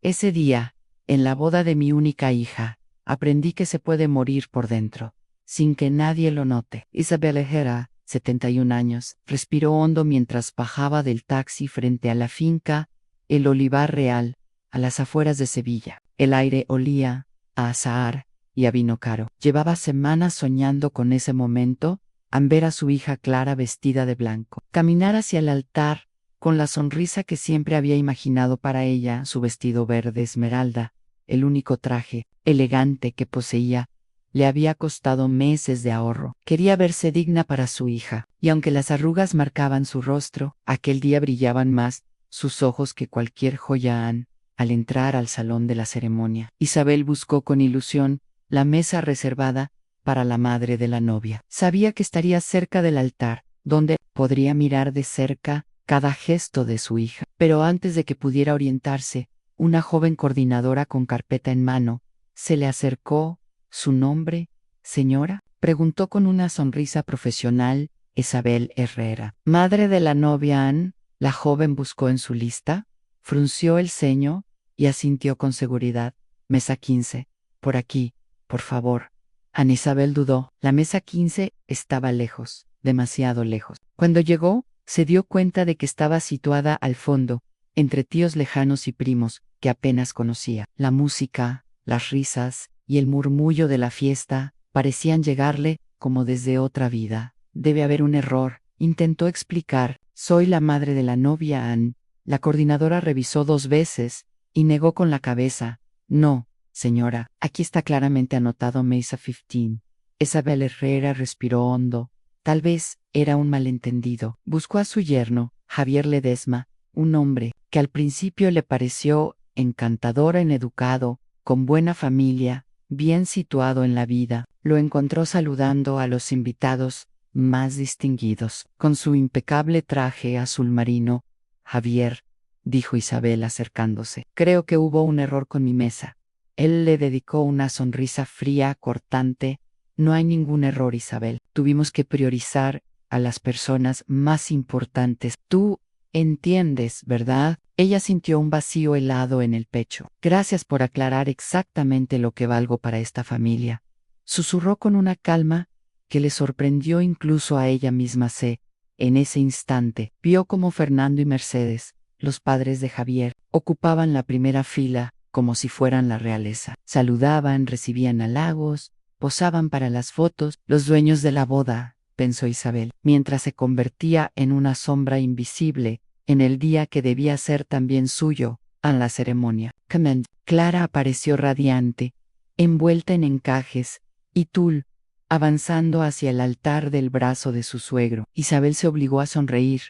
Ese día, en la boda de mi única hija, aprendí que se puede morir por dentro, sin que nadie lo note. Isabel Herrera, 71 años, respiró hondo mientras bajaba del taxi frente a la finca El Olivar Real, a las afueras de Sevilla. El aire olía a azahar y a vino caro. Llevaba semanas soñando con ese momento, al ver a su hija Clara vestida de blanco, caminar hacia el altar, con la sonrisa que siempre había imaginado para ella, su vestido verde esmeralda, el único traje elegante que poseía. Le había costado meses de ahorro. Quería verse digna para su hija, y aunque las arrugas marcaban su rostro, aquel día brillaban más sus ojos que cualquier joya al entrar al salón de la ceremonia. Isabel buscó con ilusión la mesa reservada para la madre de la novia. Sabía que estaría cerca del altar, donde podría mirar de cerca cada gesto de su hija. Pero antes de que pudiera orientarse, una joven coordinadora con carpeta en mano se le acercó. ¿Su nombre, señora?, preguntó con una sonrisa profesional Isabel Herrera. Madre de la novia Ann. La joven buscó en su lista, frunció el ceño y asintió con seguridad. Mesa 15. Por aquí, por favor. Ana Isabel dudó. La mesa 15 estaba lejos, demasiado lejos. Cuando llegó, se dio cuenta de que estaba situada al fondo, entre tíos lejanos y primos que apenas conocía. La música, las risas y el murmullo de la fiesta parecían llegarle como desde otra vida. Debe haber un error, intentó explicar. Soy la madre de la novia Ann. La coordinadora revisó 2 veces y negó con la cabeza. No, señora, aquí está claramente anotado Mesa 15. Isabel Herrera respiró hondo. Tal vez era un malentendido. Buscó a su yerno, Javier Ledesma, un hombre que al principio le pareció encantador, educado, con buena familia, bien situado en la vida. Lo encontró saludando a los invitados más distinguidos, con su impecable traje azul marino. Javier, dijo Isabel acercándose, creo que hubo un error con mi mesa. Él le dedicó una sonrisa fría, cortante. No hay ningún error, Isabel. Tuvimos que priorizar a las personas más importantes. Tú entiendes, ¿verdad? Ella sintió un vacío helado en el pecho. Gracias por aclarar exactamente lo que valgo para esta familia, susurró con una calma que le sorprendió incluso a ella misma. En ese instante, vio como Fernando y Mercedes, los padres de Javier, ocupaban la primera fila, como si fueran la realeza. Saludaban, recibían halagos, posaban para las fotos. Los dueños de la boda, pensó Isabel, mientras se convertía en una sombra invisible, en el día que debía ser también suyo, en la ceremonia. Clara apareció radiante, envuelta en encajes y tul, avanzando hacia el altar del brazo de su suegro. Isabel se obligó a sonreír,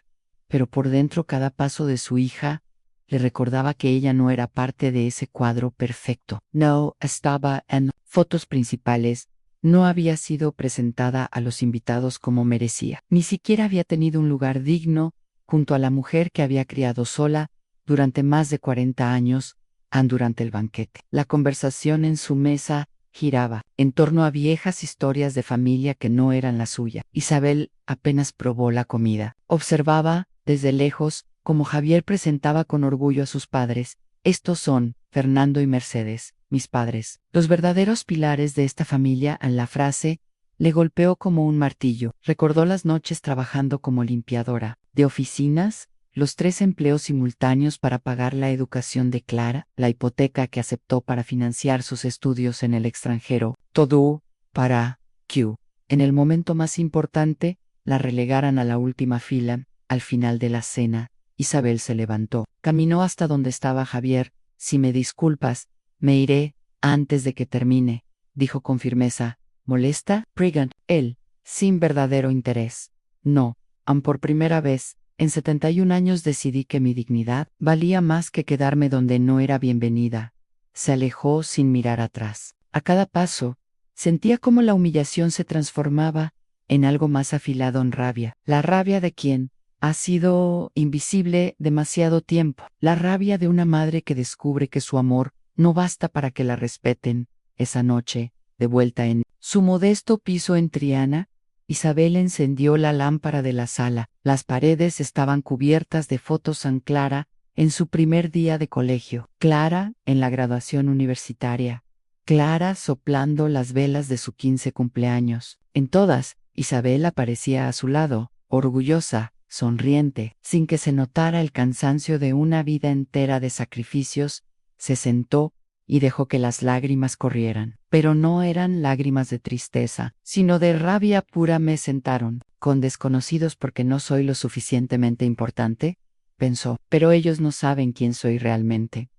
pero por dentro cada paso de su hija le recordaba que ella no era parte de ese cuadro perfecto. No estaba en fotos principales, no había sido presentada a los invitados como merecía. Ni siquiera había tenido un lugar digno junto a la mujer que había criado sola durante más de 40 años, durante el banquete. La conversación en su mesa giraba en torno a viejas historias de familia que no eran la suya. Isabel apenas probó la comida. Observaba, desde lejos, como Javier presentaba con orgullo a sus padres. Estos son Fernando y Mercedes, mis padres, los verdaderos pilares de esta familia. En la frase le golpeó como un martillo. Recordó las noches trabajando como limpiadora de oficinas, los 3 empleos simultáneos para pagar la educación de Clara, la hipoteca que aceptó para financiar sus estudios en el extranjero, todo para que, en el momento más importante, la relegaran a la última fila. Al final de la cena, Isabel se levantó, caminó hasta donde estaba Javier. Si me disculpas, me iré antes de que termine, dijo con firmeza. ¿Molesta? Preguntó él, sin verdadero interés. No, aun por primera vez en 71 años decidí que mi dignidad valía más que quedarme donde no era bienvenida. Se alejó sin mirar atrás. A cada paso, sentía cómo la humillación se transformaba en algo más afilado en rabia. La rabia de quien ha sido invisible demasiado tiempo. La rabia de una madre que descubre que su amor no basta para que la respeten. Esa noche, de vuelta en su modesto piso en Triana, Isabel encendió la lámpara de la sala. Las paredes estaban cubiertas de fotos en Clara en su primer día de colegio, Clara en la graduación universitaria, Clara soplando las velas de su 15 cumpleaños. En todas, Isabel aparecía a su lado, orgullosa, sonriente, sin que se notara el cansancio de una vida entera de sacrificios. Se sentó y dejó que las lágrimas corrieran. Pero no eran lágrimas de tristeza, sino de rabia pura. Me sentaron, con desconocidos porque no soy lo suficientemente importante, pensó, pero ellos no saben quién soy realmente.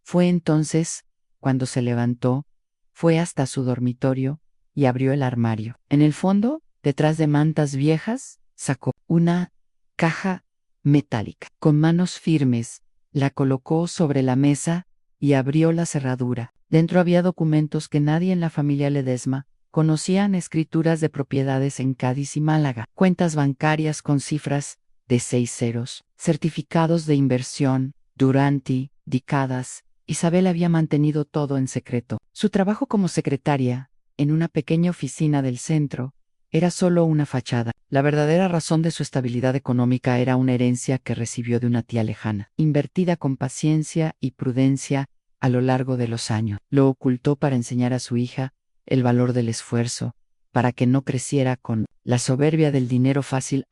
Fue entonces, cuando se levantó, fue hasta su dormitorio y abrió el armario. En el fondo, detrás de mantas viejas, sacó una caja metálica. Con manos firmes, la colocó sobre la mesa y abrió la cerradura. Dentro había documentos que nadie en la familia Ledesma conocían, escrituras de propiedades en Cádiz y Málaga, cuentas bancarias con cifras de 6 ceros, certificados de inversión, durante décadas. Isabel había mantenido todo en secreto. Su trabajo como secretaria, en una pequeña oficina del centro, era solo una fachada. La verdadera razón de su estabilidad económica era una herencia que recibió de una tía lejana, invertida con paciencia y prudencia a lo largo de los años. Lo ocultó para enseñar a su hija el valor del esfuerzo, para que no creciera con la soberbia del dinero fácil.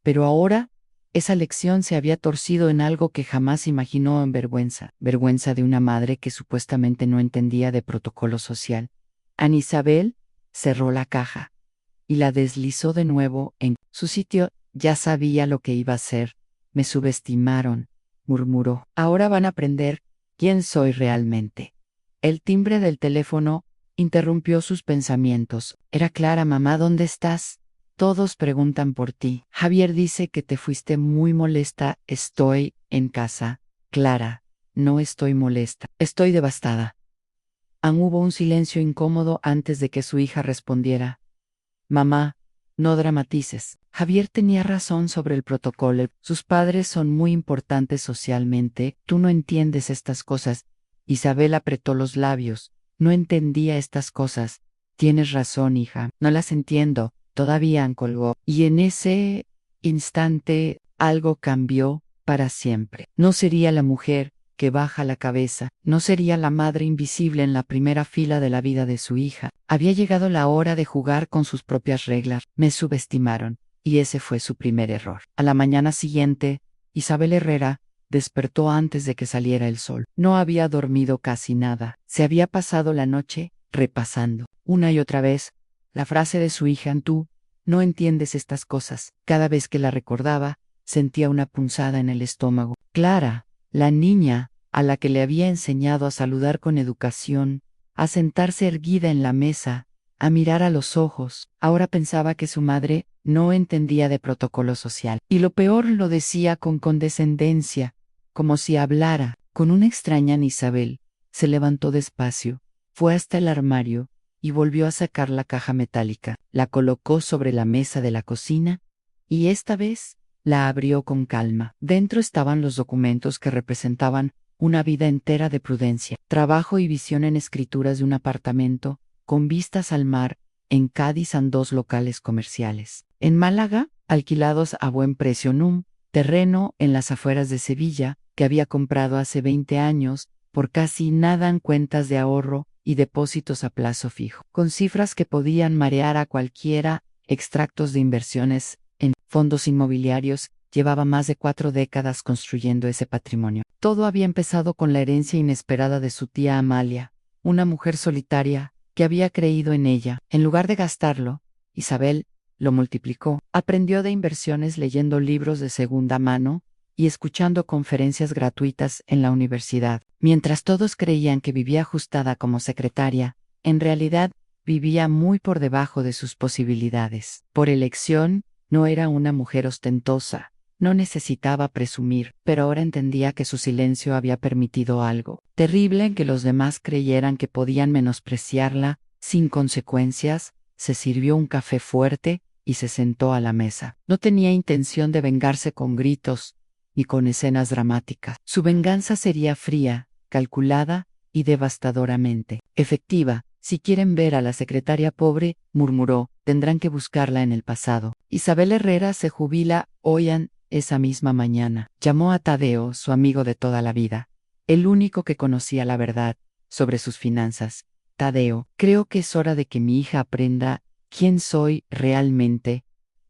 Pero ahora, esa lección se había torcido en algo que jamás imaginó, en vergüenza. Vergüenza de una madre que supuestamente no entendía de protocolo social. Isabel cerró la caja y la deslizó de nuevo en su sitio. Ya sabía lo que iba a hacer. Me subestimaron, murmuró. Ahora van a aprender quién soy realmente. El timbre del teléfono interrumpió sus pensamientos. Era Clara. Mamá, ¿dónde estás? Todos preguntan por ti. Javier dice que te fuiste muy molesta. Estoy en casa. Clara, no estoy molesta. Estoy devastada. Hubo un silencio incómodo antes de que su hija respondiera. Mamá, no dramatices. Javier tenía razón sobre el protocolo. Sus padres son muy importantes socialmente. Tú no entiendes estas cosas. Isabel apretó los labios. No entendía estas cosas. Tienes razón, hija. No las entiendo. Todavía colgó. Y en ese instante, algo cambió para siempre. No sería la mujer que baja la cabeza, no sería la madre invisible en la primera fila de la vida de su hija. Había llegado la hora de jugar con sus propias reglas. Me subestimaron, y ese fue su primer error. A la mañana siguiente, Isabel Herrera despertó antes de que saliera el sol. No había dormido casi nada. Se había pasado la noche repasando, una y otra vez, la frase de su hija. Tú no entiendes estas cosas. Cada vez que la recordaba, sentía una punzada en el estómago. Clara, la niña, a la que le había enseñado a saludar con educación, a sentarse erguida en la mesa, a mirar a los ojos, ahora pensaba que su madre no entendía de protocolo social. Y lo peor, lo decía con condescendencia, como si hablara con una extraña. Isabel se levantó despacio, fue hasta el armario y volvió a sacar la caja metálica. La colocó sobre la mesa de la cocina y esta vez la abrió con calma. Dentro estaban los documentos que representaban una vida entera de prudencia, trabajo y visión en escrituras de un apartamento con vistas al mar en Cádiz, en 2 locales comerciales. En Málaga, alquilados a buen precio, en un terreno en las afueras de Sevilla que había comprado hace 20 años por casi nada, en cuentas de ahorro y depósitos a plazo fijo, con cifras que podían marear a cualquiera. Extractos de inversiones en fondos inmobiliarios. Llevaba más de 4 décadas construyendo ese patrimonio. Todo había empezado con la herencia inesperada de su tía Amalia, una mujer solitaria que había creído en ella. En lugar de gastarlo, Isabel lo multiplicó. Aprendió de inversiones leyendo libros de segunda mano y escuchando conferencias gratuitas en la universidad. Mientras todos creían que vivía ajustada como secretaria, en realidad vivía muy por debajo de sus posibilidades. Por elección, no era una mujer ostentosa. No necesitaba presumir, pero ahora entendía que su silencio había permitido algo terrible, en que los demás creyeran que podían menospreciarla sin consecuencias. Se sirvió un café fuerte y se sentó a la mesa. No tenía intención de vengarse con gritos ni con escenas dramáticas. Su venganza sería fría, calculada y devastadoramente efectiva. Si quieren ver a la secretaria pobre, murmuró, tendrán que buscarla en el pasado. Isabel Herrera se jubila hoy Esa misma mañana, llamó a Tadeo, su amigo de toda la vida, el único que conocía la verdad sobre sus finanzas. Tadeo, creo que es hora de que mi hija aprenda quién soy realmente.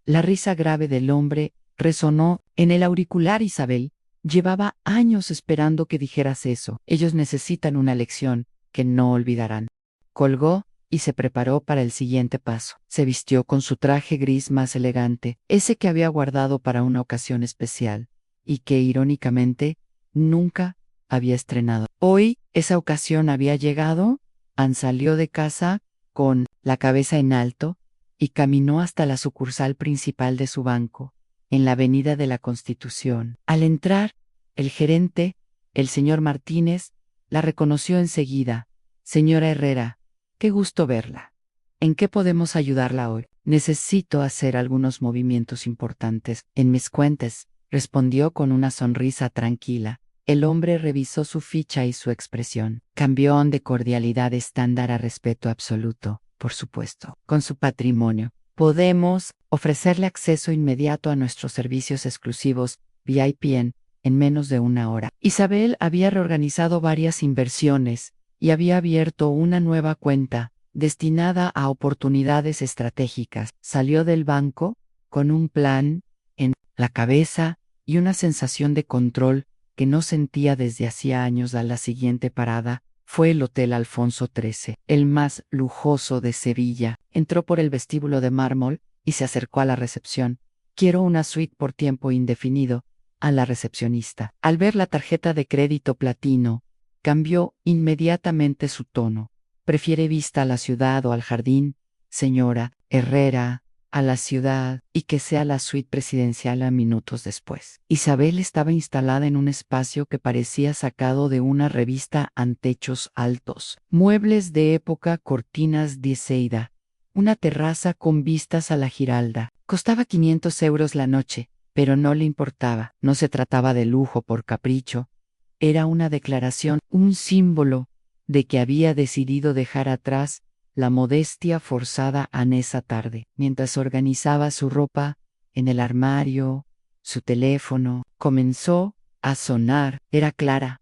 La risa grave del hombre resonó en el auricular. Isabel llevaba años esperando que dijeras eso. Ellos necesitan una lección que no olvidarán. Colgó y se preparó para el siguiente paso. Se vistió con su traje gris más elegante, ese que había guardado para una ocasión especial, y que, irónicamente, nunca había estrenado. Hoy, esa ocasión había llegado. Ann salió de casa con la cabeza en alto y caminó hasta la sucursal principal de su banco, en la Avenida de la Constitución. Al entrar, el gerente, el señor Martínez, la reconoció enseguida. Señora Herrera, qué gusto verla. ¿En qué podemos ayudarla hoy? Necesito hacer algunos movimientos importantes en mis cuentas, respondió con una sonrisa tranquila. El hombre revisó su ficha y su expresión. Cambió de cordialidad estándar a respeto absoluto, por supuesto. Con su patrimonio, podemos ofrecerle acceso inmediato a nuestros servicios exclusivos VIP en menos de una hora. Isabel había reorganizado varias inversiones y había abierto una nueva cuenta destinada a oportunidades estratégicas. Salió del banco con un plan en la cabeza y una sensación de control que no sentía desde hacía años. A la siguiente parada fue el Hotel Alfonso XIII, el más lujoso de Sevilla. Entró por el vestíbulo de mármol y se acercó a la recepción. Quiero una suite por tiempo indefinido. A la recepcionista. Al ver la tarjeta de crédito platino, cambió inmediatamente su tono. ¿Prefiere vista a la ciudad o al jardín, señora Herrera? A la ciudad, y que sea la suite presidencial. A minutos después, Isabel estaba instalada en un espacio que parecía sacado de una revista en techos altos. Muebles de época, cortinas de seda, una terraza con vistas a la Giralda. Costaba 500 euros la noche, pero no le importaba. No se trataba de lujo por capricho. Era una declaración, un símbolo de que había decidido dejar atrás la modestia forzada en esa tarde. Mientras organizaba su ropa en el armario, su teléfono comenzó a sonar. Era Clara.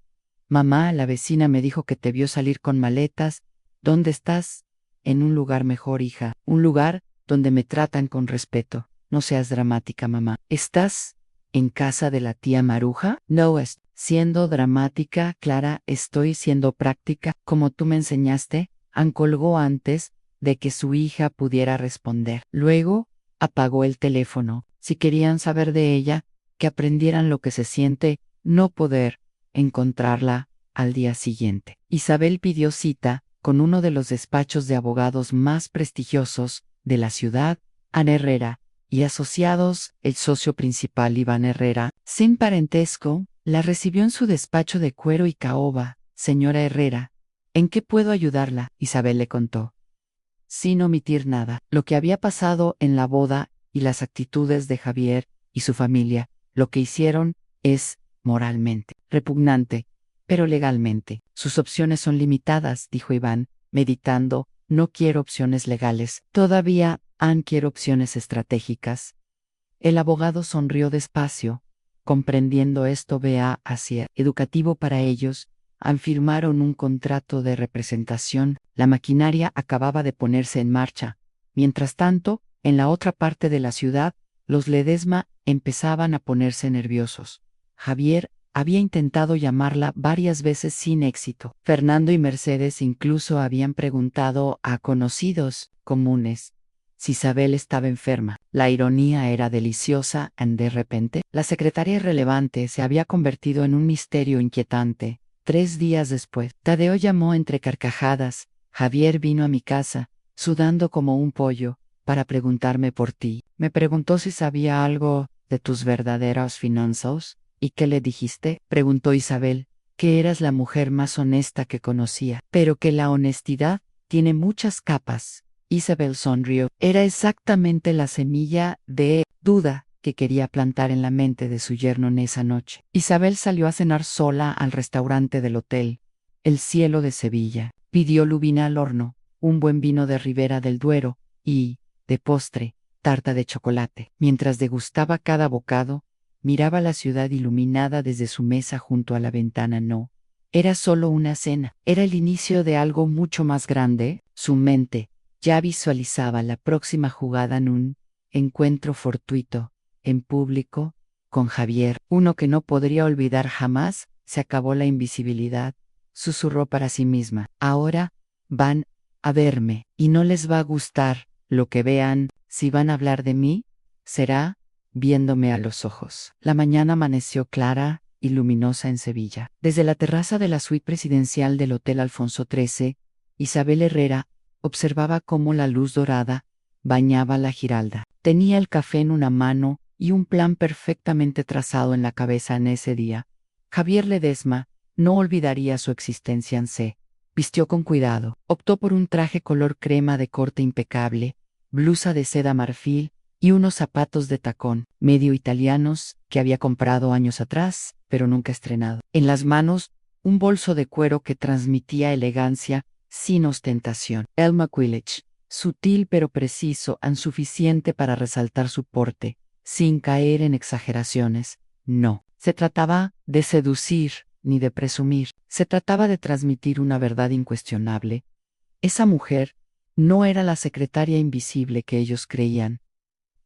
Mamá, la vecina me dijo que te vio salir con maletas. ¿Dónde estás? En un lugar mejor, hija. Un lugar donde me tratan con respeto. No seas dramática, mamá. ¿Estás en casa de la tía Maruja? No es siendo dramática, Clara, estoy siendo práctica, como tú me enseñaste. Ann colgó antes de que su hija pudiera responder. Luego, apagó el teléfono. Si querían saber de ella, que aprendieran lo que se siente no poder encontrarla al día siguiente. Isabel pidió cita con uno de los despachos de abogados más prestigiosos de la ciudad, Ann Herrera y Asociados. El socio principal, Iván Herrera, sin parentesco, la recibió en su despacho de cuero y caoba. Señora Herrera, ¿en qué puedo ayudarla? Isabel le contó, sin omitir nada, lo que había pasado en la boda y las actitudes de Javier y su familia. Lo que hicieron es moralmente repugnante, pero legalmente. Sus opciones son limitadas, dijo Iván, meditando. No quiero opciones legales. Todavía, Ann quiere opciones estratégicas. El abogado sonrió despacio. Comprendiendo esto, vea hacia educativo para ellos. Firmaron un contrato de representación. La maquinaria acababa de ponerse en marcha. Mientras tanto, en la otra parte de la ciudad, los Ledesma empezaban a ponerse nerviosos. Javier había intentado llamarla varias veces sin éxito. Fernando y Mercedes incluso habían preguntado a conocidos comunes si Isabel estaba enferma. La ironía era deliciosa, y de repente, la secretaria irrelevante se había convertido en un misterio inquietante. 3 días después, Tadeo llamó entre carcajadas. Javier vino a mi casa, sudando como un pollo, para preguntarme por ti. Me preguntó si sabía algo de tus verdaderas finanzas. ¿Y qué le dijiste? Preguntó Isabel. Que eras la mujer más honesta que conocía, pero que la honestidad tiene muchas capas. Isabel sonrió. Era exactamente la semilla de duda que quería plantar en la mente de su yerno en esa noche. Isabel salió a cenar sola al restaurante del hotel, El Cielo de Sevilla. Pidió lubina al horno, un buen vino de Ribera del Duero y, de postre, tarta de chocolate. Mientras degustaba cada bocado, Miraba la ciudad iluminada desde su mesa junto a la ventana. No era solo una cena, era el inicio de algo mucho más grande. Su mente ya visualizaba la próxima jugada en un encuentro fortuito, en público, con Javier, uno que no podría olvidar jamás. Se acabó la invisibilidad, susurró para sí misma. Ahora van a verme, y no les va a gustar lo que vean. Si van a hablar de mí, será viéndome a los ojos. La mañana amaneció clara y luminosa en Sevilla. Desde la terraza de la suite presidencial del Hotel Alfonso XIII, Isabel Herrera observaba cómo la luz dorada bañaba la Giralda. Tenía el café en una mano y un plan perfectamente trazado en la cabeza. En ese día, Javier Ledesma no olvidaría su existencia en C. Vistió con cuidado. Optó por un traje color crema de corte impecable, blusa de seda marfil y unos zapatos de tacón, medio italianos, que había comprado años atrás, pero nunca estrenado. En las manos, un bolso de cuero que transmitía elegancia sin ostentación. El maquillage, sutil pero preciso, suficiente para resaltar su porte, sin caer en exageraciones. No se trataba de seducir ni de presumir, se trataba de transmitir una verdad incuestionable. Esa mujer no era la secretaria invisible que ellos creían.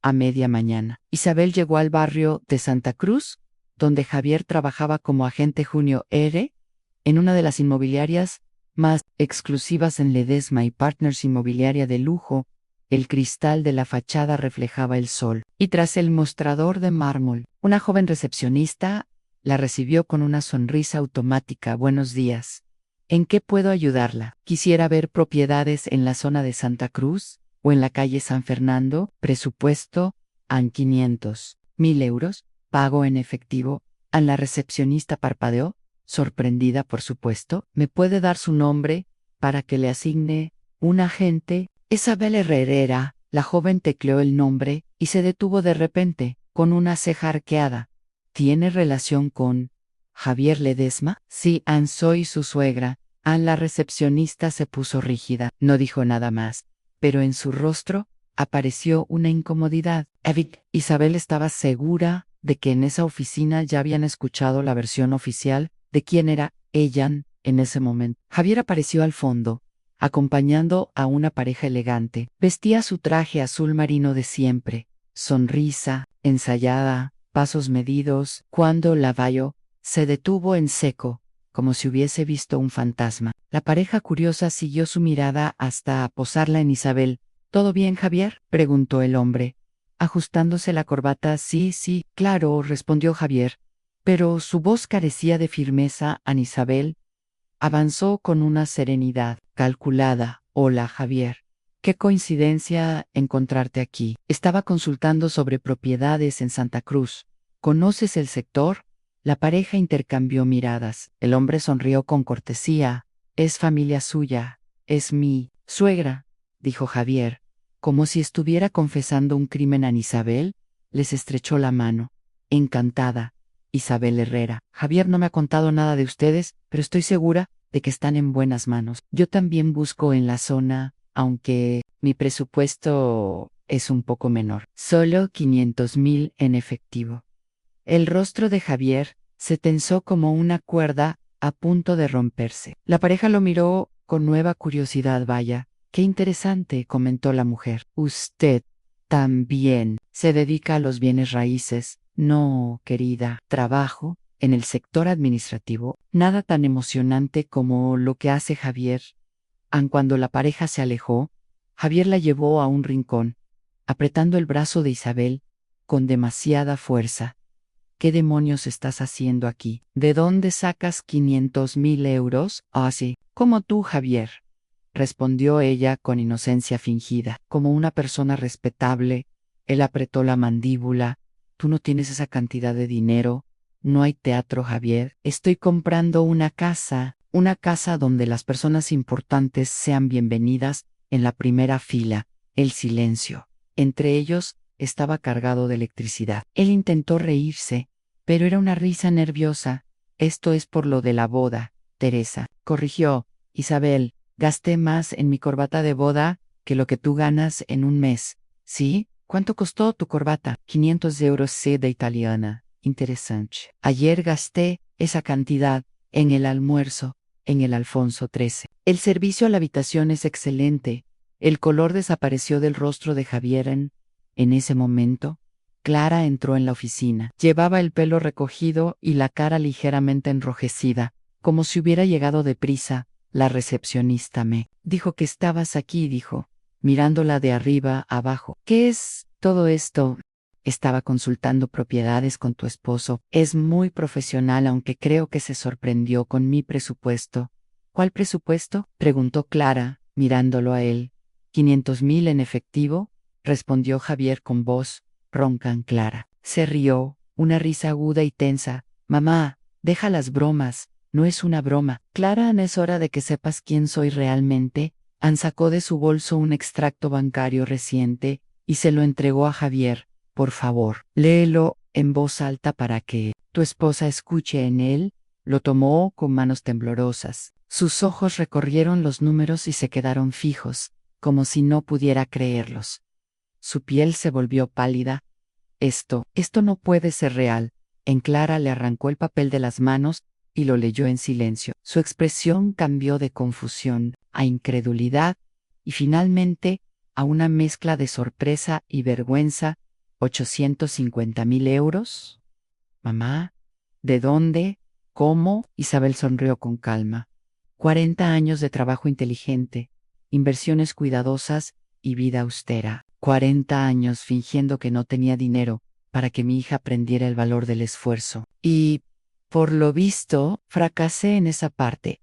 A media mañana, Isabel llegó al barrio de Santa Cruz, donde Javier trabajaba como agente junior en una de las inmobiliarias más exclusivas en Ledesma y Partners, inmobiliaria de lujo. El cristal de la fachada reflejaba el sol, y tras el mostrador de mármol, una joven recepcionista la recibió con una sonrisa automática. Buenos días. ¿En qué puedo ayudarla? Quisiera ver propiedades en la zona de Santa Cruz o en la calle San Fernando. Presupuesto, an 500.000 euros. Pago en efectivo. La recepcionista parpadeó, sorprendida por supuesto. ¿Me puede dar su nombre para que le asigne un agente? Isabel Herrera. La joven tecleó el nombre y se detuvo de repente, con una ceja arqueada. ¿Tiene relación con Javier Ledesma? Sí, soy su suegra. La recepcionista se puso rígida. No dijo nada más, pero en su rostro apareció una incomodidad. Isabel estaba segura de que en esa oficina ya habían escuchado la versión oficial de quién era ella en ese momento. Javier apareció al fondo, acompañando a una pareja elegante. Vestía su traje azul marino de siempre, sonrisa ensayada, pasos medidos. Cuando la vio, se detuvo en seco, como si hubiese visto un fantasma. La pareja curiosa siguió su mirada hasta posarla en Isabel. ¿Todo bien, Javier?, preguntó el hombre, ajustándose la corbata. Sí, claro, respondió Javier, pero su voz carecía de firmeza. Isabel avanzó con una serenidad calculada. Hola, Javier. Qué coincidencia encontrarte aquí. Estaba consultando sobre propiedades en Santa Cruz. ¿Conoces el sector? La pareja intercambió miradas. El hombre sonrió con cortesía. Es familia suya. Es mi suegra, dijo Javier, como si estuviera confesando un crimen. Isabel les estrechó la mano. Encantada, Isabel Herrera. Javier no me ha contado nada de ustedes, pero estoy segura de que están en buenas manos. Yo también busco en la zona, aunque mi presupuesto es un poco menor. Solo 500.000 en efectivo. El rostro de Javier se tensó como una cuerda a punto de romperse. La pareja lo miró con nueva curiosidad. Vaya, qué interesante, comentó la mujer. ¿Usted también se dedica a los bienes raíces? No, querida, trabajo en el sector administrativo. Nada tan emocionante como lo que hace Javier. Cuando la pareja se alejó, Javier la llevó a un rincón, apretando el brazo de Isabel con demasiada fuerza. ¿Qué demonios estás haciendo aquí? ¿De dónde sacas 500.000 euros? Sí, como tú, Javier, respondió ella con inocencia fingida. Como una persona respetable. Él apretó la mandíbula. Tú no tienes esa cantidad de dinero. No hay teatro, Javier. Estoy comprando una casa donde las personas importantes sean bienvenidas en la primera fila. El silencio entre ellos estaba cargado de electricidad. Él intentó reírse, pero era una risa nerviosa. Esto es por lo de la boda, Teresa, corrigió Isabel. Gasté más en mi corbata de boda que lo que tú ganas en un mes. ¿Sí? ¿Cuánto costó tu corbata? 500 euros, seda italiana. interesante. Ayer gasté esa cantidad en el almuerzo, en el Alfonso XIII. El servicio a la habitación es excelente. El color desapareció del rostro de Javier en ese momento. Clara entró en la oficina. Llevaba el pelo recogido y la cara ligeramente enrojecida, como si hubiera llegado deprisa. La recepcionista me dijo que estabas aquí, dijo, mirándola de arriba abajo. ¿Qué es todo esto? Estaba consultando propiedades con tu esposo. Es muy profesional, aunque creo que se sorprendió con mi presupuesto. ¿Cuál presupuesto? Preguntó Clara, mirándolo a él. 500,000 en efectivo, respondió Javier con voz ronca. Clara se rió, una risa aguda y tensa. Mamá, deja las bromas, no es una broma. Clara, es hora de que sepas quién soy realmente. Anne sacó de su bolso un extracto bancario reciente y se lo entregó a Javier. Por favor, léelo en voz alta para que tu esposa escuche en él. Lo tomó con manos temblorosas. Sus ojos recorrieron los números y se quedaron fijos, como si no pudiera creerlos. Su piel se volvió pálida. Esto no puede ser real. En Clara le arrancó el papel de las manos y lo leyó en silencio. Su expresión cambió de confusión a incredulidad y finalmente a una mezcla de sorpresa y vergüenza. 850,000 euros. Mamá, ¿de dónde? ¿Cómo? Isabel sonrió con calma. 40 años de trabajo inteligente, inversiones cuidadosas y vida austera. 40 años fingiendo que no tenía dinero para que mi hija aprendiera el valor del esfuerzo. Y, por lo visto, fracasé en esa parte.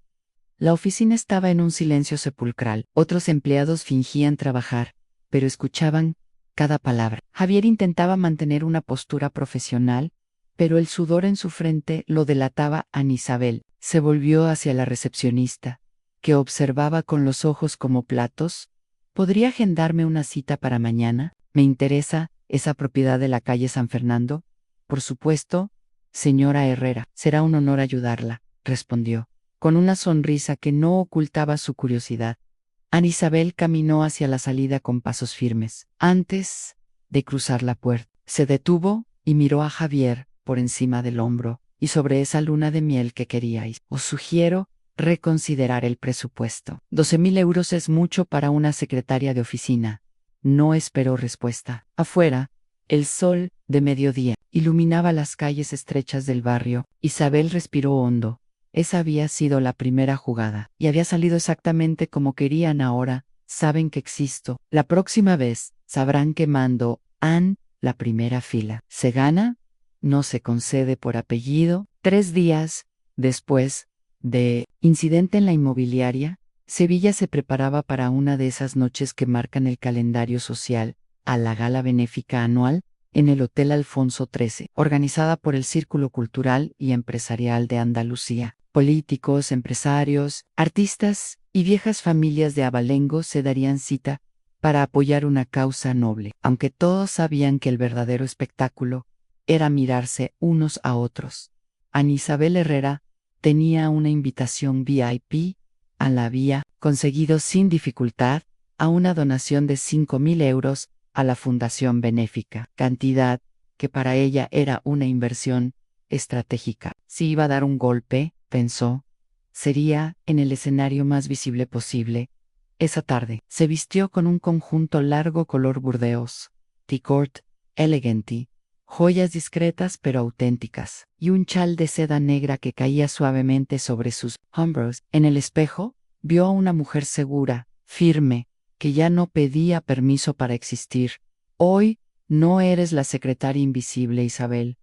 La oficina estaba en un silencio sepulcral. Otros empleados fingían trabajar, pero escuchaban cada palabra. Javier intentaba mantener una postura profesional, pero el sudor en su frente lo delataba. Ana Isabel se volvió hacia la recepcionista, que observaba con los ojos como platos. ¿Podría agendarme una cita para mañana? Me interesa esa propiedad de la calle San Fernando. Por supuesto, señora Herrera, será un honor ayudarla, respondió, con una sonrisa que no ocultaba su curiosidad. Ana Isabel caminó hacia la salida con pasos firmes. Antes de cruzar la puerta, se detuvo y miró a Javier por encima del hombro. Y sobre esa luna de miel que queríais, os sugiero reconsiderar el presupuesto. 12,000 euros es mucho para una secretaria de oficina. No esperó respuesta. Afuera, el sol de mediodía iluminaba las calles estrechas del barrio. Isabel respiró hondo. Esa había sido la primera jugada, y había salido exactamente como querían. Ahora saben que existo. La próxima vez sabrán que mando Anne la primera fila. ¿Se gana? No se concede por apellido. 3 días después de incidente en la inmobiliaria, Sevilla se preparaba para una de esas noches que marcan el calendario social, a la gala benéfica anual en el Hotel Alfonso XIII, organizada por el Círculo Cultural y Empresarial de Andalucía. Políticos, empresarios, artistas y viejas familias de Abalengo se darían cita para apoyar una causa noble, aunque todos sabían que el verdadero espectáculo era mirarse unos a otros. Ana Isabel Herrera tenía una invitación VIP, la había conseguido sin dificultad, a una donación de 5,000 euros a la Fundación Benéfica, cantidad que para ella era una inversión estratégica. Si iba a dar un golpe, pensó, sería en el escenario más visible posible. Esa tarde se vistió con un conjunto largo color burdeos, T-Court, elegante, joyas discretas pero auténticas, y un chal de seda negra que caía suavemente sobre sus hombros. En el espejo, vio a una mujer segura, firme, que ya no pedía permiso para existir. Hoy no eres la secretaria invisible, Isabel,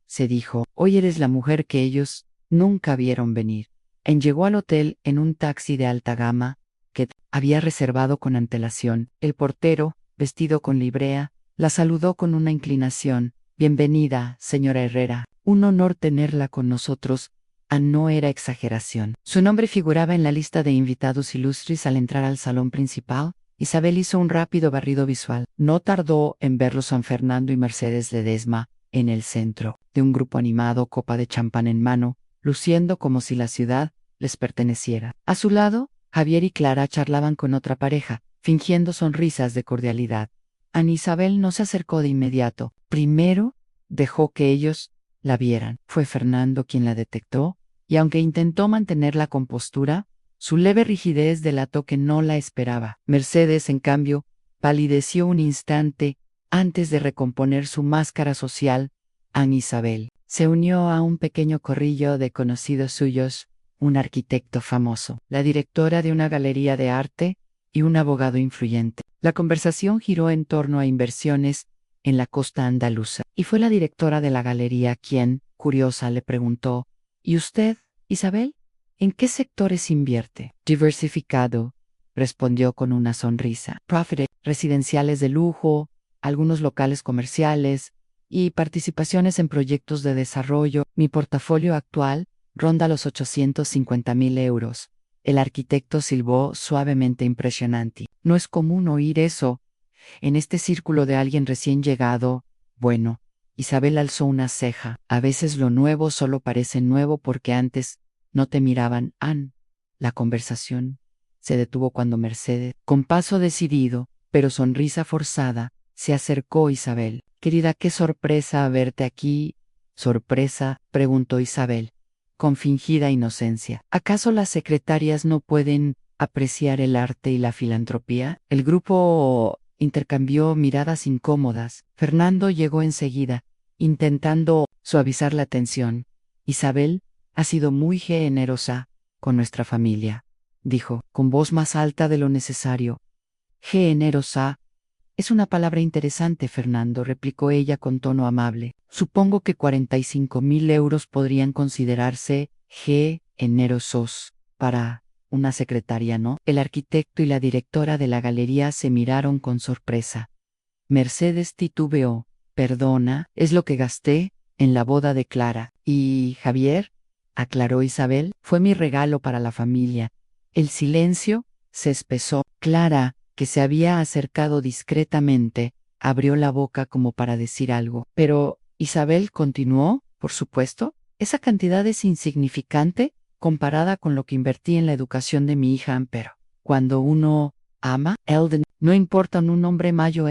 se dijo. Hoy eres la mujer que ellos nunca vieron venir. Llegó al hotel en un taxi de alta gama que había reservado con antelación. El portero, vestido con librea, la saludó con una inclinación. Bienvenida, señora Herrera. Un honor tenerla con nosotros. No era exageración. Su nombre figuraba en la lista de invitados ilustres al entrar al salón principal. Isabel hizo un rápido barrido visual. No tardó en verlo San Fernando y Mercedes Ledesma, en el centro de un grupo animado, copa de champán en mano, luciendo como si la ciudad les perteneciera. A su lado, Javier y Clara charlaban con otra pareja, fingiendo sonrisas de cordialidad. Ana Isabel no se acercó de inmediato. Primero, dejó que ellos la vieran. Fue Fernando quien la detectó, y aunque intentó mantener la compostura, su leve rigidez delató que no la esperaba. Mercedes, en cambio, palideció un instante antes de recomponer su máscara social. Anne Isabel se unió a un pequeño corrillo de conocidos suyos, un arquitecto famoso, la directora de una galería de arte y un abogado influyente. La conversación giró en torno a inversiones en la costa andaluza, y fue la directora de la galería quien, curiosa, le preguntó: ¿Y usted, Isabel? ¿En qué sectores invierte? Diversificado, respondió con una sonrisa. Profit, residenciales de lujo, algunos locales comerciales y participaciones en proyectos de desarrollo. Mi portafolio actual ronda los 850.000 euros. El arquitecto silbó suavemente impresionante. No es común oír eso en este círculo de alguien recién llegado. Bueno, Isabel alzó una ceja. A veces lo nuevo solo parece nuevo porque antes no te miraban. Anne. La conversación se detuvo cuando Mercedes, con paso decidido, pero sonrisa forzada, se acercó a Isabel. Querida, qué sorpresa verte aquí. ¿Sorpresa?, preguntó Isabel, con fingida inocencia. ¿Acaso las secretarias no pueden apreciar el arte y la filantropía? El grupo intercambió miradas incómodas. Fernando llegó enseguida, intentando suavizar la tensión. Isabel ha sido muy generosa con nuestra familia, dijo, con voz más alta de lo necesario. Generosa es una palabra interesante, Fernando, replicó ella con tono amable. Supongo que 45.000 euros podrían considerarse generosos para una secretaria, ¿no? El arquitecto y la directora de la galería se miraron con sorpresa. Mercedes titubeó. Perdona, es lo que gasté en la boda de Clara. ¿Y Javier?, aclaró Isabel, fue mi regalo para la familia. El silencio se espesó. Clara, que se había acercado discretamente, abrió la boca como para decir algo. Pero Isabel continuó: por supuesto, esa cantidad es insignificante comparada con lo que invertí en la educación de mi hija, pero cuando uno ama, Elden, no importa un hombre mayor,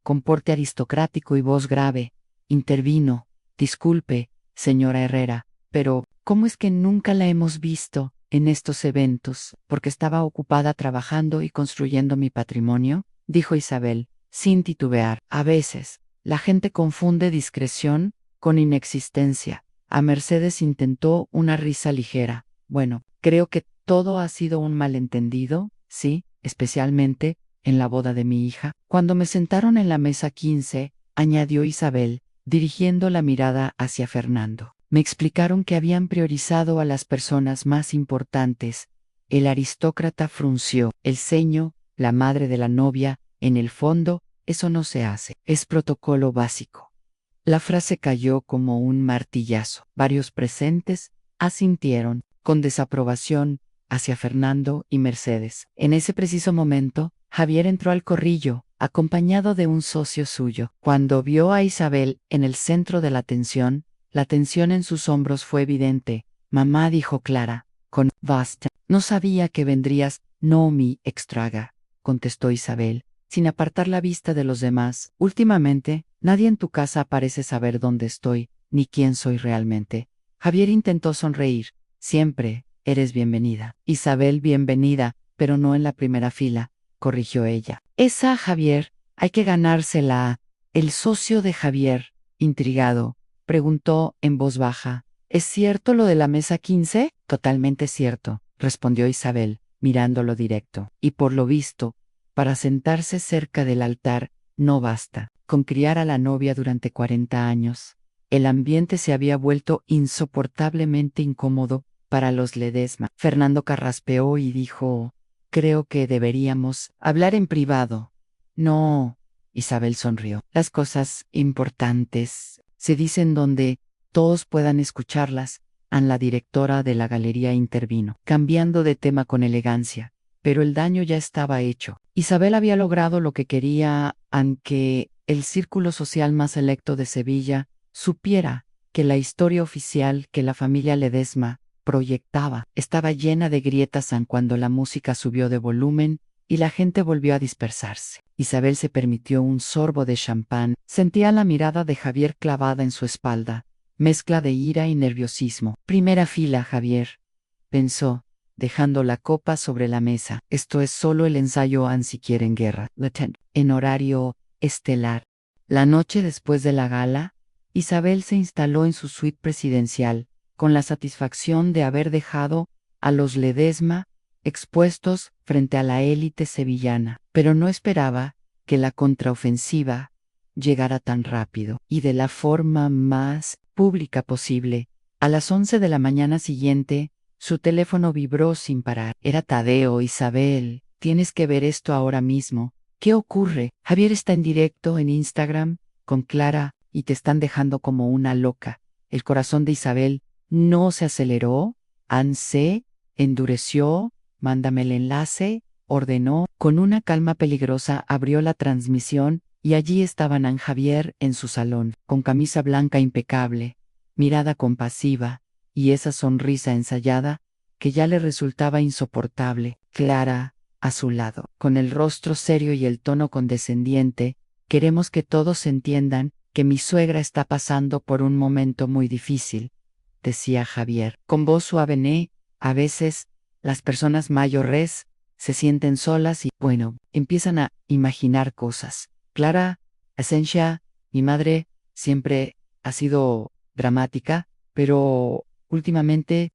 con porte aristocrático y voz grave, intervino. Disculpe, señora Herrera, pero ¿cómo es que nunca la hemos visto en estos eventos? Porque estaba ocupada trabajando y construyendo mi patrimonio, dijo Isabel, sin titubear. A veces, la gente confunde discreción con inexistencia. A Mercedes intentó una risa ligera. Bueno, creo que todo ha sido un malentendido, sí, especialmente en la boda de mi hija. Cuando me sentaron en la mesa 15, añadió Isabel, dirigiendo la mirada hacia Fernando. Me explicaron que habían priorizado a las personas más importantes. El aristócrata frunció el ceño. La madre de la novia, en el fondo, eso no se hace. Es protocolo básico. La frase cayó como un martillazo. Varios presentes asintieron, con desaprobación, hacia Fernando y Mercedes. En ese preciso momento, Javier entró al corrillo, acompañado de un socio suyo. Cuando vio a Isabel en el centro de la tensión en sus hombros fue evidente. Mamá, dijo Clara, con basta. No sabía que vendrías. No me extraña, contestó Isabel, sin apartar la vista de los demás. Últimamente, nadie en tu casa parece saber dónde estoy, ni quién soy realmente. Javier intentó sonreír. Siempre eres bienvenida. Isabel, bienvenida, pero no en la primera fila, corrigió ella. Esa, Javier, hay que ganársela. El socio de Javier, intrigado, preguntó en voz baja: ¿es cierto lo de la mesa 15? Totalmente cierto, respondió Isabel, mirándolo directo. Y por lo visto, para sentarse cerca del altar, no basta con criar a la novia durante 40 años. El ambiente se había vuelto insoportablemente incómodo para los Ledesma. Fernando carraspeó y dijo: creo que deberíamos hablar en privado. No, Isabel sonrió. Las cosas importantes se dicen donde todos puedan escucharlas. La directora de la galería intervino, cambiando de tema con elegancia. Pero el daño ya estaba hecho. Isabel había logrado lo que quería, aunque el círculo social más selecto de Sevilla supiera que la historia oficial que la familia Ledesma proyectaba estaba llena de grietas cuando la música subió de volumen y la gente volvió a dispersarse. Isabel se permitió un sorbo de champán. Sentía la mirada de Javier clavada en su espalda, mezcla de ira y nerviosismo. Primera fila, Javier, pensó, dejando la copa sobre la mesa. Esto es solo el ensayo an si quieren guerra. En horario estelar. La noche después de la gala, Isabel se instaló en su suite presidencial, con la satisfacción de haber dejado a los Ledesma expuestos frente a la élite sevillana, pero no esperaba que la contraofensiva llegara tan rápido y de la forma más pública posible. A las 11 de la mañana siguiente, su teléfono vibró sin parar. Era Tadeo. Isabel, tienes que ver esto ahora mismo. ¿Qué ocurre? Javier está en directo en Instagram con Clara y te están dejando como una loca. El corazón de Isabel no se aceleró, se endureció, mándame el enlace, ordenó. Con una calma peligrosa abrió la transmisión y allí estaban Ann Javier en su salón, con camisa blanca impecable, mirada compasiva y esa sonrisa ensayada que ya le resultaba insoportable. Clara, a su lado, con el rostro serio y el tono condescendiente, queremos que todos entiendan que mi suegra está pasando por un momento muy difícil, decía Javier, con voz suave. A veces, las personas mayores se sienten solas y, bueno, empiezan a imaginar cosas. Clara, Esencia, mi madre, siempre ha sido dramática, pero últimamente,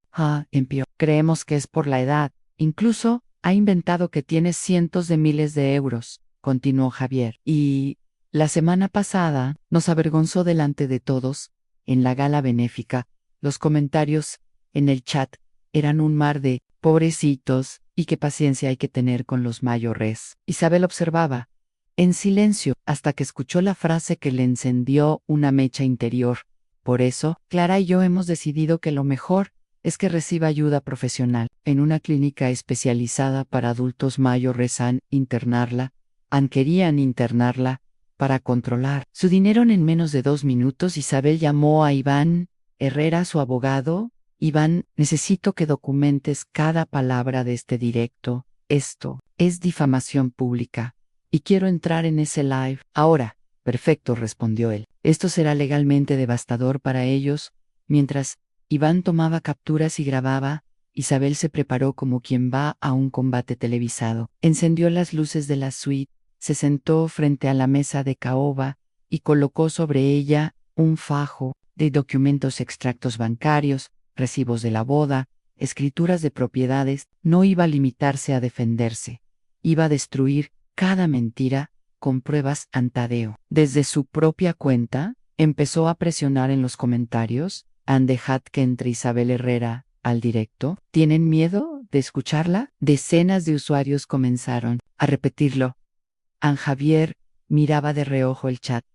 empeoró. Creemos que es por la edad. Incluso ha inventado que tiene cientos de miles de euros, continuó Javier. Y la semana pasada nos avergonzó delante de todos, en la gala benéfica. Los comentarios en el chat eran un mar de pobrecitos y qué paciencia hay que tener con los mayores. Isabel observaba, en silencio, hasta que escuchó la frase que le encendió una mecha interior. Por eso, Clara y yo hemos decidido que lo mejor es que reciba ayuda profesional. En una clínica especializada para adultos mayores querían internarla para controlar su dinero. En menos de 2 minutos Isabel llamó a Iván Herrera, su abogado. Iván, necesito que documentes cada palabra de este directo. Esto es difamación pública. Y quiero entrar en ese live. Ahora. Perfecto, respondió él. Esto será legalmente devastador para ellos. Mientras Iván tomaba capturas y grababa, Isabel se preparó como quien va a un combate televisado. Encendió las luces de la suite, se sentó frente a la mesa de caoba y colocó sobre ella un fajo de documentos, extractos bancarios, recibos de la boda, escrituras de propiedades. No iba a limitarse a defenderse. Iba a destruir cada mentira con pruebas. Tadeo, desde su propia cuenta, empezó a presionar en los comentarios. Han dejado que entre Isabel Herrera al directo. ¿Tienen miedo de escucharla? Decenas de usuarios comenzaron a repetirlo. Ann Javier miraba de reojo el chat,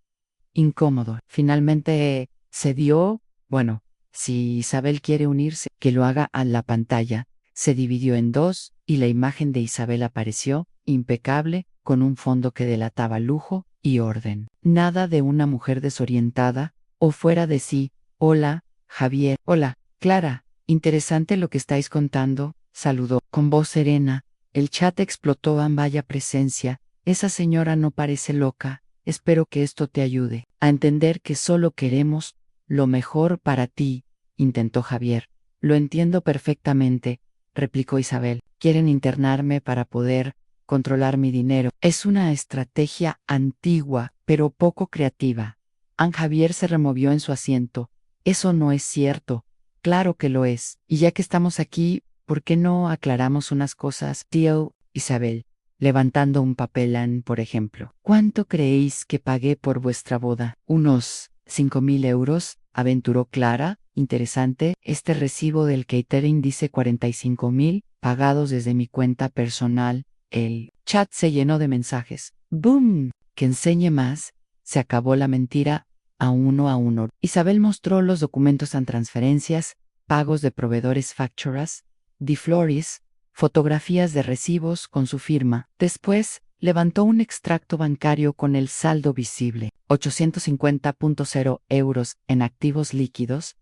incómodo. Finalmente cedió. Bueno, si Isabel quiere unirse, que lo haga a la pantalla. Se dividió en dos y la imagen de Isabel apareció, impecable, con un fondo que delataba lujo y orden. Nada de una mujer desorientada o fuera de sí. Hola, Javier. Hola, Clara. Interesante lo que estáis contando, saludó, con voz serena. El chat explotó. Vaya presencia. Esa señora no parece loca. Espero que esto te ayude a entender que solo queremos lo mejor para ti, intentó Javier. Lo entiendo perfectamente, replicó Isabel. Quieren internarme para poder controlar mi dinero. Es una estrategia antigua, pero poco creativa. Ann Javier se removió en su asiento. Eso no es cierto. Claro que lo es. Y ya que estamos aquí, ¿por qué no aclaramos unas cosas? Tío, Isabel, levantando un papel. Por ejemplo, ¿cuánto creéis que pagué por vuestra boda? Unos 5.000 euros, aventuró Clara. Interesante. Este recibo del catering dice 45.000, pagados desde mi cuenta personal. El chat se llenó de mensajes. ¡Boom! Que enseñe más. Se acabó la mentira. A uno. Isabel mostró los documentos en transferencias, pagos de proveedores, facturas, DeFlores, fotografías de recibos con su firma. Después, levantó un extracto bancario con el saldo visible, 850.0 euros en activos líquidos.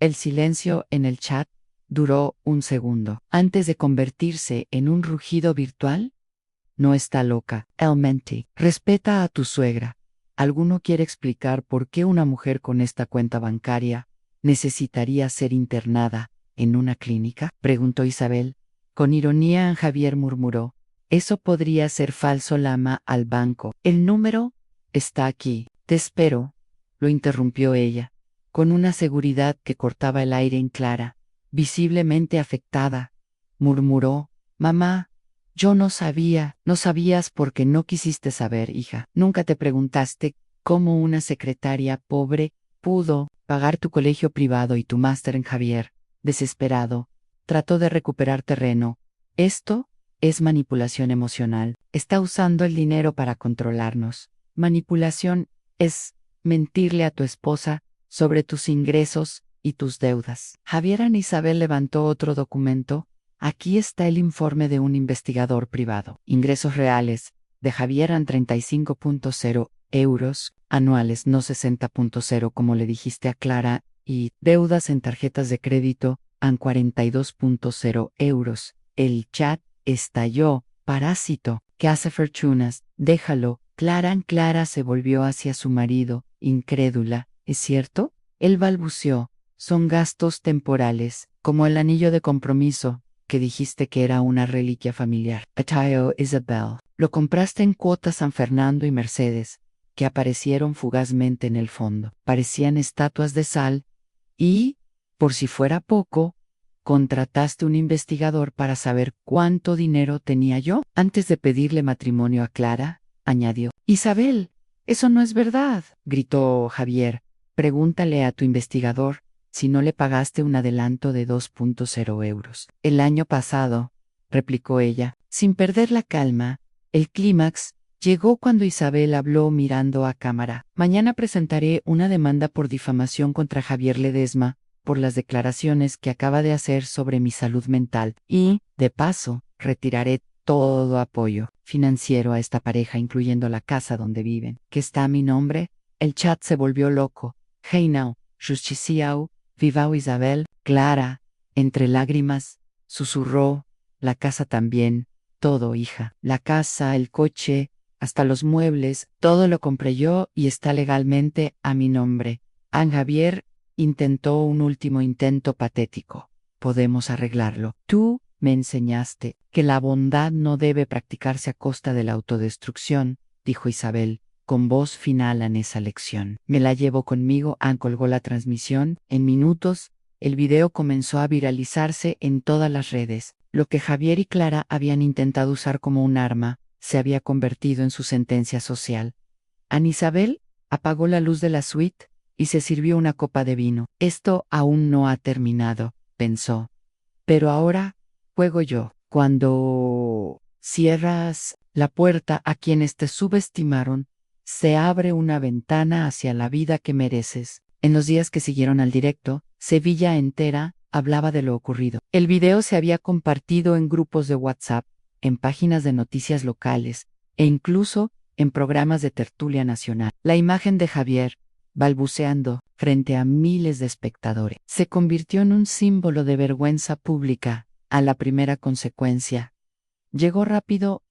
El silencio en el chat duró un segundo, antes de convertirse en un rugido virtual. No está loca, Elmenti. Respeta a tu suegra. ¿Alguno quiere explicar por qué una mujer con esta cuenta bancaria ¿Necesitaría ser internada en una clínica?, preguntó Isabel. Con ironía, Javier murmuró: eso podría ser falso. Llama al banco. El número está aquí. Te espero, lo interrumpió ella, con una seguridad que cortaba el aire en Clara, visiblemente afectada. Murmuró: mamá, yo no sabía. No sabías porque no quisiste saber, hija. Nunca te preguntaste cómo una secretaria pobre pudo pagar tu colegio privado y tu máster en Javier. Desesperado, trató de recuperar terreno. Esto es manipulación emocional. Está usando el dinero para controlarnos. Manipulación es mentirle a tu esposa sobre tus ingresos y tus deudas. Javier. Ana Isabel levantó otro documento. Aquí está el informe de un investigador privado. Ingresos reales de Javier en 35.0 euros anuales, no 60.0 como le dijiste a Clara, y deudas en tarjetas de crédito en 42.0 euros. El chat estalló. Parásito, ¿qué hace fortunas? Déjalo. Clara se volvió hacia su marido, incrédula. ¿Es cierto? Él balbuceó. Son gastos temporales, como el anillo de compromiso, que dijiste que era una reliquia familiar. Atao Isabel. Lo compraste en cuotas San Fernando y Mercedes, que aparecieron fugazmente en el fondo. Parecían estatuas de sal y, por si fuera poco, contrataste un investigador para saber cuánto dinero tenía yo. Antes de pedirle matrimonio a Clara, añadió. Isabel, eso no es verdad, gritó Javier. Pregúntale a tu investigador si no le pagaste un adelanto de 2.0 euros. El año pasado, replicó ella, sin perder la calma. El clímax llegó cuando Isabel habló mirando a cámara. Mañana presentaré una demanda por difamación contra Javier Ledesma por las declaraciones que acaba de hacer sobre mi salud mental y, de paso, retiraré todo apoyo financiero a esta pareja, incluyendo la casa donde viven, que está a mi nombre. El chat se volvió loco. Heinau, Justiciau, Vivau Isabel. Clara, entre lágrimas, susurró: la casa también. Todo, hija. La casa, el coche, hasta los muebles, todo lo compré yo y está legalmente a mi nombre. Anne. Javier intentó un último intento patético. Podemos arreglarlo. Tú me enseñaste que la bondad no debe practicarse a costa de la autodestrucción, dijo Isabel, con voz final en esa lección. Me la llevo conmigo. Anne colgó la transmisión. En minutos, el video comenzó a viralizarse en todas las redes. Lo que Javier y Clara habían intentado usar como un arma, se había convertido en su sentencia social. Anne Isabel apagó la luz de la suite y se sirvió una copa de vino. Esto aún no ha terminado, pensó. Pero ahora juego yo. Cuando cierras la puerta a quienes te subestimaron, se abre una ventana hacia la vida que mereces. En los días que siguieron al directo, Sevilla entera hablaba de lo ocurrido. El video se había compartido en grupos de WhatsApp, en páginas de noticias locales e incluso en programas de tertulia nacional. La imagen de Javier, balbuceando frente a miles de espectadores, se convirtió en un símbolo de vergüenza pública. A la primera consecuencia llegó rápido.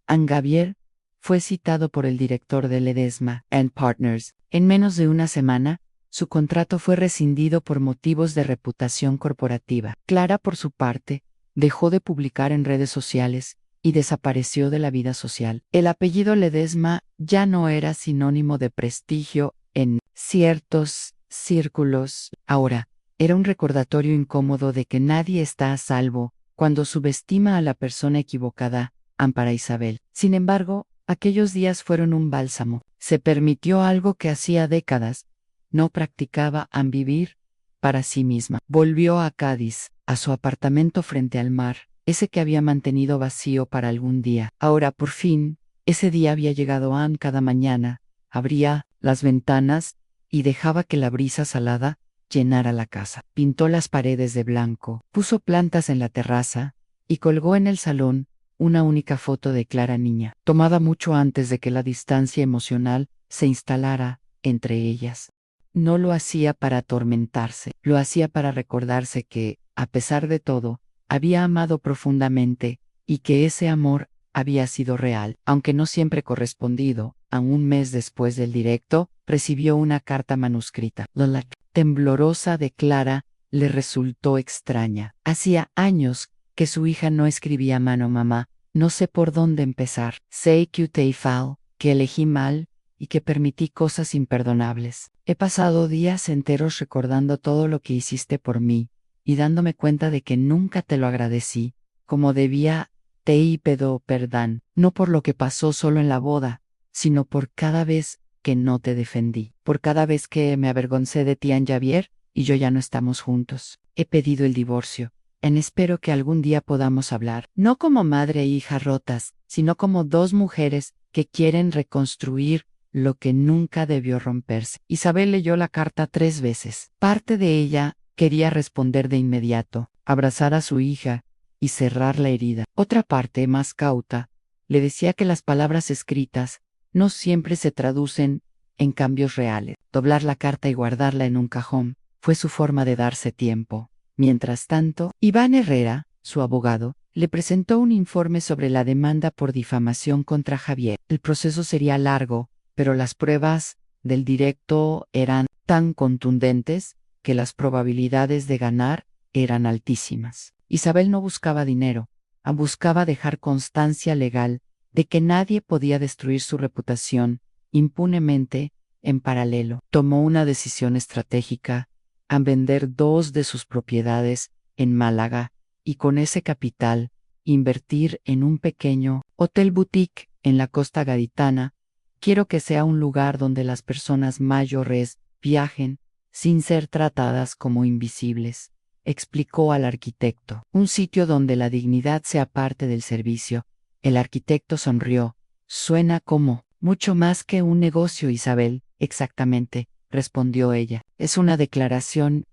Anne. Javier fue citado por el director de Ledesma and Partners. En menos de una semana, su contrato fue rescindido por motivos de reputación corporativa. Clara, por su parte, dejó de publicar en redes sociales y desapareció de la vida social. El apellido Ledesma ya no era sinónimo de prestigio en ciertos círculos. Ahora, era un recordatorio incómodo de que nadie está a salvo cuando subestima a la persona equivocada. Ampara Isabel. Sin embargo, aquellos días fueron un bálsamo. Se permitió algo que hacía décadas no practicaba: vivir para sí misma. Volvió a Cádiz, a su apartamento frente al mar, ese que había mantenido vacío para algún día. Ahora, por fin, ese día había llegado. Anne cada mañana abría las ventanas y dejaba que la brisa salada llenara la casa. Pintó las paredes de blanco, puso plantas en la terraza y colgó en el salón una única foto de Clara niña, tomada mucho antes de que la distancia emocional se instalara entre ellas. No lo hacía para atormentarse, lo hacía para recordarse que, a pesar de todo, había amado profundamente y que ese amor había sido real, aunque no siempre correspondido. A un mes después del directo, recibió una carta manuscrita. Lola. temblorosa de Clara le resultó extraña. Hacía años que su hija no escribía a mano. Mamá, no sé por dónde empezar. Sé que te fal, que elegí mal y que permití cosas imperdonables. He pasado días enteros recordando todo lo que hiciste por mí y dándome cuenta de que nunca te lo agradecí como debía. Te pido perdón, no por lo que pasó solo en la boda, sino por cada vez que no te defendí, por cada vez que me avergoncé de ti, Javier, y yo ya no estamos juntos. He pedido el divorcio. Espero que algún día podamos hablar, no como madre e hija rotas, sino como dos mujeres que quieren reconstruir lo que nunca debió romperse. Isabel leyó la carta 3 veces. Parte de ella quería responder de inmediato, abrazar a su hija y cerrar la herida. Otra parte, más cauta, le decía que las palabras escritas no siempre se traducen en cambios reales. Doblar la carta y guardarla en un cajón fue su forma de darse tiempo. Mientras tanto, Iván Herrera, su abogado, le presentó un informe sobre la demanda por difamación contra Javier. El proceso sería largo, pero las pruebas del directo eran tan contundentes que las probabilidades de ganar eran altísimas. Isabel no buscaba dinero, buscaba dejar constancia legal de que nadie podía destruir su reputación impunemente. En paralelo, tomó una decisión estratégica a vender 2 de sus propiedades en Málaga y con ese capital invertir en un pequeño hotel boutique en la costa gaditana. Quiero que sea un lugar donde las personas mayores viajen sin ser tratadas como invisibles, explicó al arquitecto. Un sitio donde la dignidad sea parte del servicio. El arquitecto sonrió. Suena como mucho más que un negocio, Isabel. Exactamente, respondió ella. Es una declaración.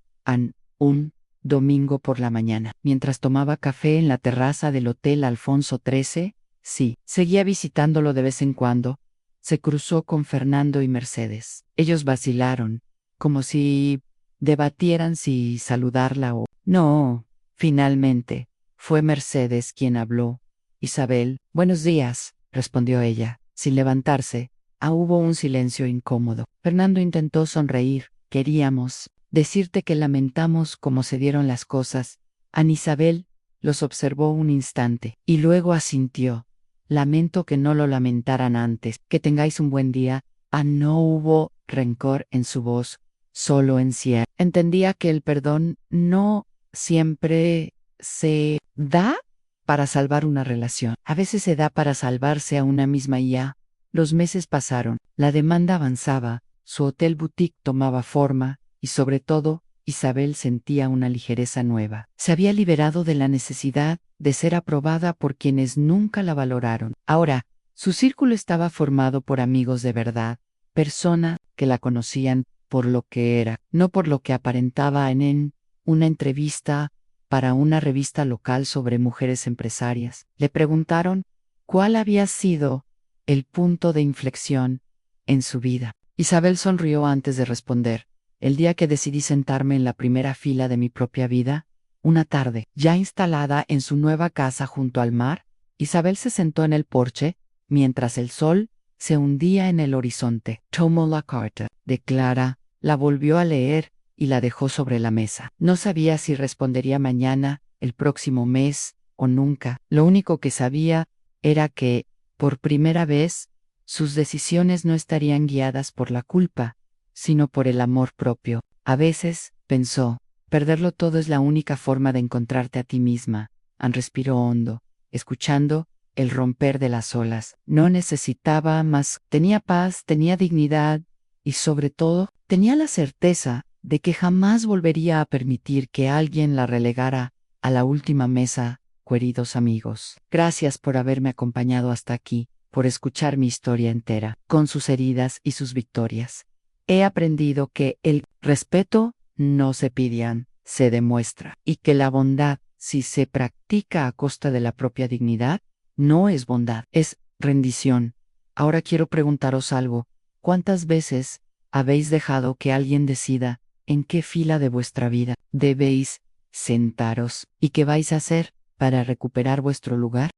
Un domingo por la mañana, mientras tomaba café en la terraza del Hotel Alfonso XIII, sí, seguía visitándolo de vez en cuando, se cruzó con Fernando y Mercedes. Ellos vacilaron, como si debatieran si saludarla o no. Finalmente, fue Mercedes quien habló. Isabel, buenos días, respondió ella, sin levantarse. Hubo un silencio incómodo. Fernando intentó sonreír. Queríamos decirte que lamentamos cómo se dieron las cosas. Isabel los observó un instante y luego asintió. Lamento que no lo lamentaran antes. Que tengáis un buen día. No hubo rencor en su voz, solo encierro. Entendía que el perdón no siempre se da para salvar una relación. A veces se da para salvarse a una misma y ya. Los meses pasaron, la demanda avanzaba, su hotel boutique tomaba forma, y sobre todo, Isabel sentía una ligereza nueva. Se había liberado de la necesidad de ser aprobada por quienes nunca la valoraron. Ahora, su círculo estaba formado por amigos de verdad, personas que la conocían por lo que era, no por lo que aparentaba en una entrevista para una revista local sobre mujeres empresarias. Le preguntaron cuál había sido el punto de inflexión en su vida. Isabel sonrió antes de responder. El día que decidí sentarme en la primera fila de mi propia vida, una tarde, ya instalada en su nueva casa junto al mar, Isabel se sentó en el porche, mientras el sol se hundía en el horizonte. Tomó la carta de Clara, la volvió a leer y la dejó sobre la mesa. No sabía si respondería mañana, el próximo mes o nunca. Lo único que sabía era que, por primera vez, sus decisiones no estarían guiadas por la culpa, sino por el amor propio. A veces, pensó, perderlo todo es la única forma de encontrarte a ti misma. Respiró hondo, escuchando el romper de las olas. No necesitaba más. Tenía paz, tenía dignidad y, sobre todo, tenía la certeza de que jamás volvería a permitir que alguien la relegara a la última mesa. Queridos amigos, gracias por haberme acompañado hasta aquí, por escuchar mi historia entera, con sus heridas y sus victorias. He aprendido que el respeto no se pide, se demuestra, y que la bondad, si se practica a costa de la propia dignidad, no es bondad, es rendición. Ahora quiero preguntaros algo. ¿Cuántas veces habéis dejado que alguien decida en qué fila de vuestra vida debéis sentaros y qué vais a hacer para recuperar vuestro lugar?